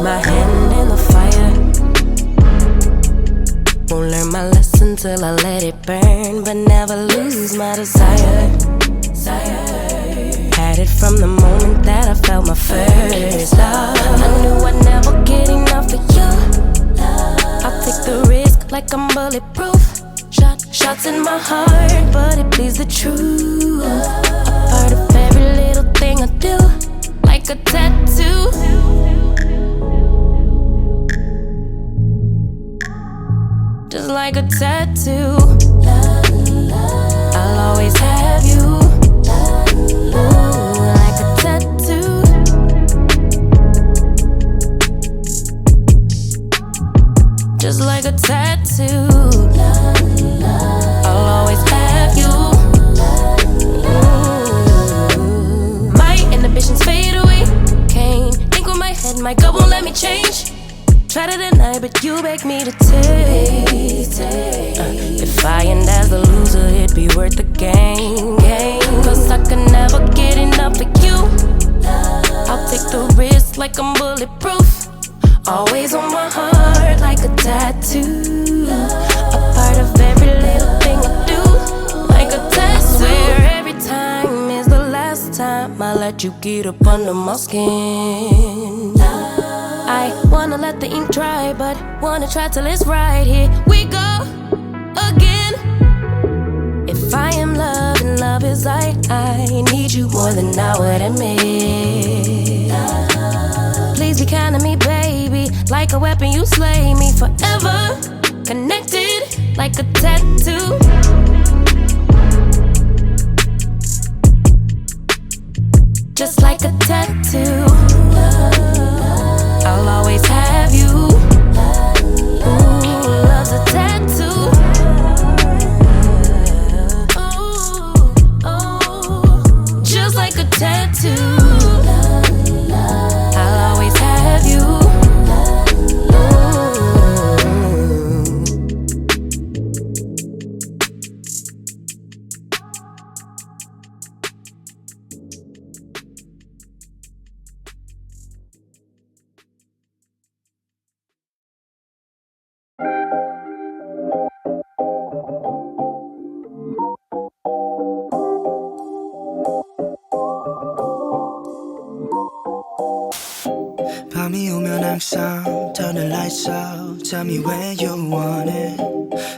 my hand in the fire. Won't learn my lesson till I let it burn, but never lose my desire. Had it from the moment that I felt my first love. I knew I'd never get enough of you. I'll take the risk like I'm bulletproof. Shots in my heart, but it bleeds the truth. A part of every little thing I do, like a tattoo. Just like a tattoo. I'll always have you. Ooh, like a tattoo. Just like a tattoo. I'll always have you. Ooh. My inhibitions fade away. Can't think with my head, my gut won't let me change. Try to deny, but you beg me to taste. If I end as the loser, it'd be worth the game. Cause I could never get enough of you. I'll take the risk like I'm bulletproof. Always on my heart like a tattoo. A part of every little thing I do, like a tattoo. I swear every time is the last time I let you get up under my skin. I wanna let the ink dry, but wanna try till it's right. Here we go again. If I am love and love is I need you more than I would admit. Please be kind to me, baby. Like a weapon, you slay me forever. Connected like a tattoo. Just like a tattoo. I'll always have you. Ooh, love's a tattoo. Ooh, just like a tattoo. I'll always have you. 밤이 오면 항상 turn the lights out. Tell me where you want it.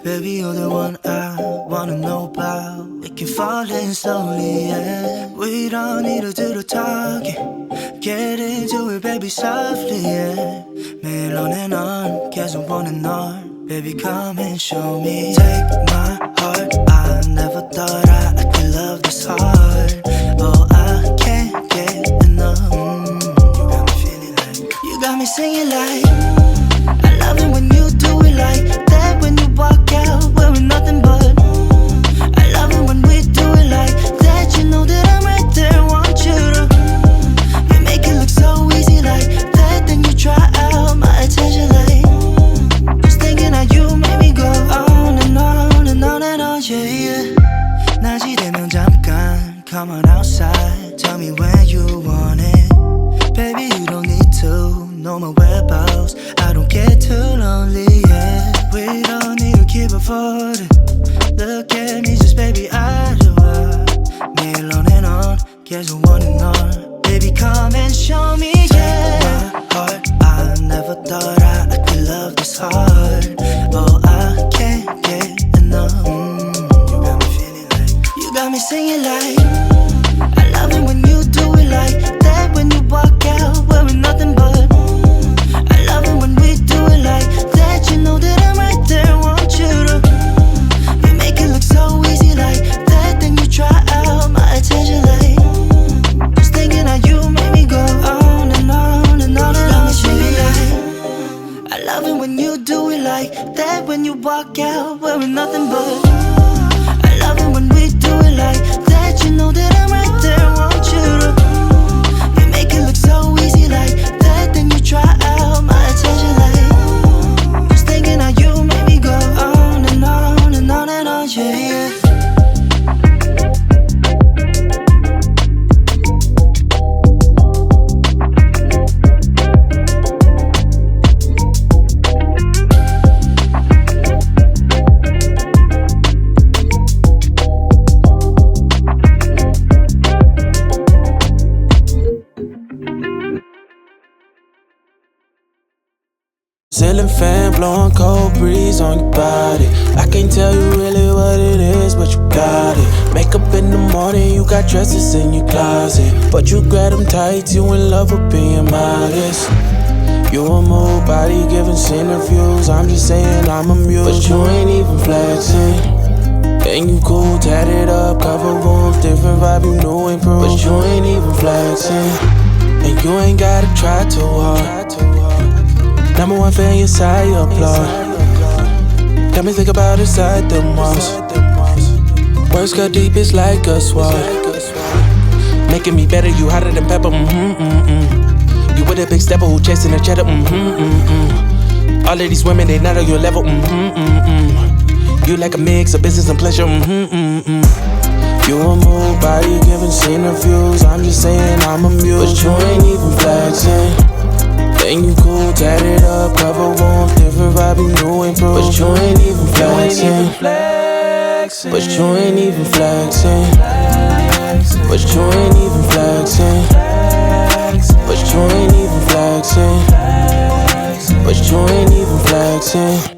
Baby, you're the one I wanna know about. We can fall in slowly, yeah. We don't need to do the talking. Get into it, baby, softly, yeah. 매일 on and on, 계속 보는 널. Baby, come and show me. Take my heart, I never thought I could love this hard. Oh, I can't get enough. You got me singing like I love it when you do it like that. When you walk out wearing nothing but I love it when we do it like that. You know that I'm right there, want you to. You make it look so easy like that. Then you try out my attention like just thinking how you make me go on and on and on and on, yeah, yeah. 낮이 되면 잠깐 come on outside. Tell me when you want it. Baby, you don't need to know my whereabouts. I don't get too lonely, yeah. We don't need to keep avoiding. Look at me, just baby, I do 매일 on and on, 계속 on and on. Baby, come and show me, yeah. Take my heart, I never thought I could love this hard. Oh, I can't get enough. You got me feeling like you got me singing like I love it when you do it like that. When you walk out wearing nothing but I love it when we do it like that. You know that I'm right there, want you to. You make it look so easy like that. Then you try out my attention like just thinking how you make me go on and on and on and on. Like I love it when you do it like that. When you walk out wearing nothing but I love it when we do it like that. You know that I'm right there, want you to. You make it look so easy like that. Then you try out my attention like just thinking how you make me go on and on and on and on, yeah, yeah. wind blowing cold breeze on your body. I can't tell you really what it is, but you got it. Makeup in the morning, you got dresses in your closet, but you grab them tight, you in love with being modest. You a move body giving interviews, I'm just saying I'm amused. But you ain't even flexing. And you cool, tatted up, cover wounds, different vibe, you new improved. But you ain't even flexing. And you ain't gotta try too hard. Number one fan, your side, you applaud. Got me think about inside the walls. Words cut deep, it's like a sword. Making me better, you hotter than pepper, You with a big stepper who chasing a cheddar, All of these women, they not on your level, You like a mix of business and pleasure, You a move body giving interviews, I'm just saying I'm amused. But you ain't even flexing. And you cool, tatted up, cover wounds, different vibe, you new improved. But you ain't even flexing. But you ain't even flexing. But you ain't even flexing. But you ain't even flexing. But you ain't even flexing.